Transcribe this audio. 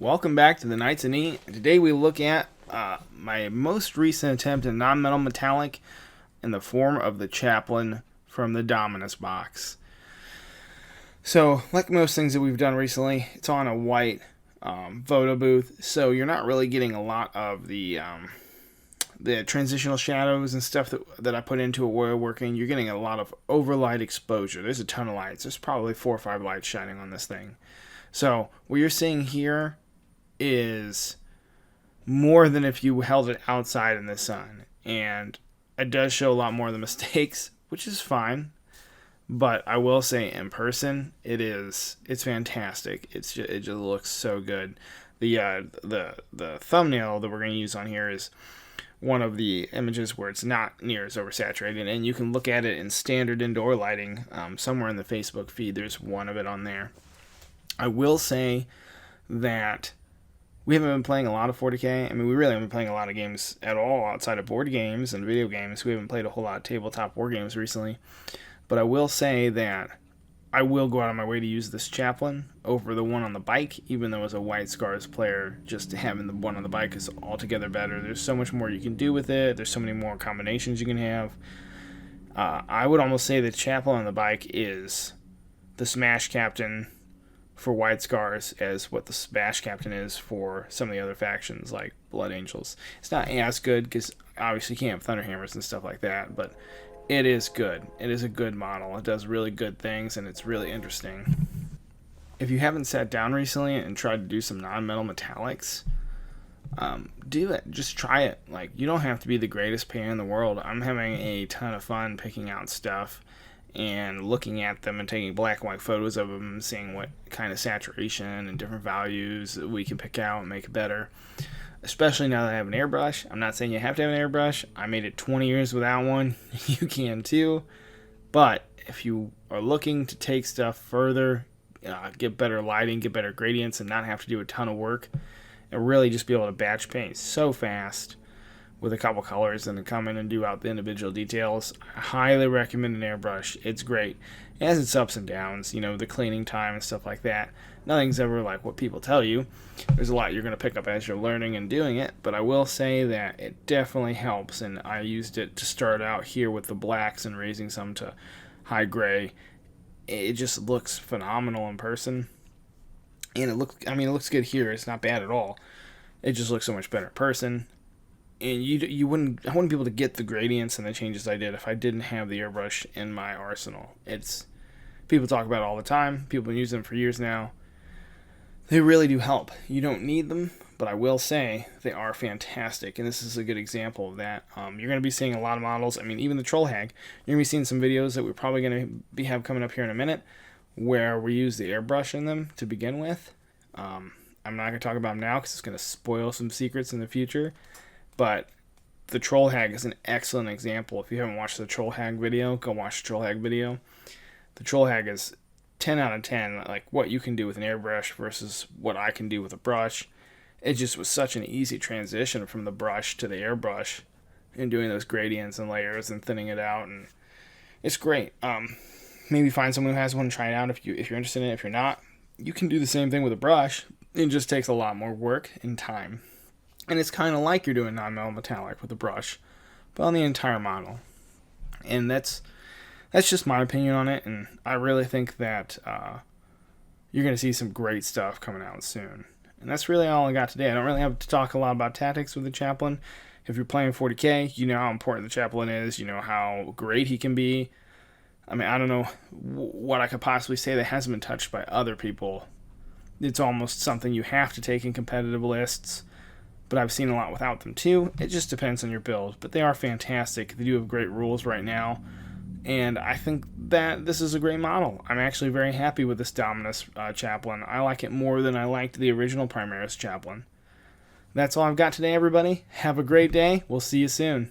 Welcome back to the Knights of Neat. Today we look at my most recent attempt at non-metal metallic in the form of the Chaplain from the Dominus box. So, like most things that we've done recently, it's on a white photo booth, so you're not really getting a lot of the transitional shadows and stuff that I put into it while working. You're getting a lot of overlight exposure. There's a ton of lights. There's probably 4 or 5 lights shining on this thing. So, what you're seeing here is more than if you held it outside in the sun, and it does show a lot more of the mistakes, which is fine. But I will say, in person, it's fantastic. It just looks so good. The thumbnail that we're going to use on here is one of the images where it's not near as oversaturated, and you can look at it in standard indoor lighting. Somewhere in the Facebook feed, there's one of it on there. I will say that we haven't been playing a lot of 40K. I mean, we really haven't been playing a lot of games at all outside of board games and video games. We haven't played a whole lot of tabletop war games recently. But I will say that I will go out of my way to use this Chaplain over the one on the bike, even though as a White Scars player, just having the one on the bike is altogether better. There's so much more you can do with it. There's so many more combinations you can have. I would almost say the Chaplain on the bike is the Smash Captain for White Scars as what the Smash Captain is for some of the other factions like Blood Angels. It's not as good because obviously you can't have Thunderhammers and stuff like that, but it is good. It is a good model. It does really good things, and it's really interesting. If you haven't sat down recently and tried to do some non-metal metallics, do it. Just try it. Like, you don't have to be the greatest painter in the world. I'm having a ton of fun picking out stuff and looking at them and taking black and white photos of them and seeing what kind of saturation and different values that we can pick out and make it better. Especially now that I have an airbrush. I'm not saying you have to have an airbrush. I made it 20 years without one. You can too. But if you are looking to take stuff further, get better lighting, get better gradients, and not have to do a ton of work, and really just be able to batch paint so fast with a couple colors and then come in and do out the individual details, I highly recommend an airbrush. It's great. It has its ups and downs, the cleaning time and stuff like that. Nothing's ever like what people tell you. There's a lot you're going to pick up as you're learning and doing it, but I will say that it definitely helps, and I used it to start out here with the blacks and raising some to high gray. It just looks phenomenal in person, and it looks good here. It's not bad at all. It just looks so much better in person. And I wouldn't be able to get the gradients and the changes I did if I didn't have the airbrush in my arsenal. People talk about it all the time. People have been using them for years now. They really do help. You don't need them, but I will say they are fantastic, and this is a good example of that. You're going to be seeing a lot of models. I mean, even the Troll Hag. You're going to be seeing some videos that we're probably going to have coming up here in a minute where we use the airbrush in them to begin with. I'm not going to talk about them now because it's going to spoil some secrets in the future. But the Troll Hag is an excellent example. If you haven't watched the Troll Hag video, go watch the Troll Hag video. The Troll Hag is 10 out of 10, like what you can do with an airbrush versus what I can do with a brush. It just was such an easy transition from the brush to the airbrush and doing those gradients and layers and thinning it out, and it's great. Maybe find someone who has one and try it out if you're interested in it. If you're not, you can do the same thing with a brush. It just takes a lot more work and time. And it's kind of like you're doing non-metal metallic with a brush, but on the entire model. And that's just my opinion on it, and I really think that you're going to see some great stuff coming out soon. And that's really all I got today. I don't really have to talk a lot about tactics with the Chaplain. If you're playing 40K, you know how important the Chaplain is. You know how great he can be. I mean, I don't know what I could possibly say that hasn't been touched by other people. It's almost something you have to take in competitive lists. But I've seen a lot without them too. It just depends on your build. But they are fantastic. They do have great rules right now. And I think that this is a great model. I'm actually very happy with this Dominus Chaplain. I like it more than I liked the original Primaris Chaplain. That's all I've got today, everybody. Have a great day. We'll see you soon.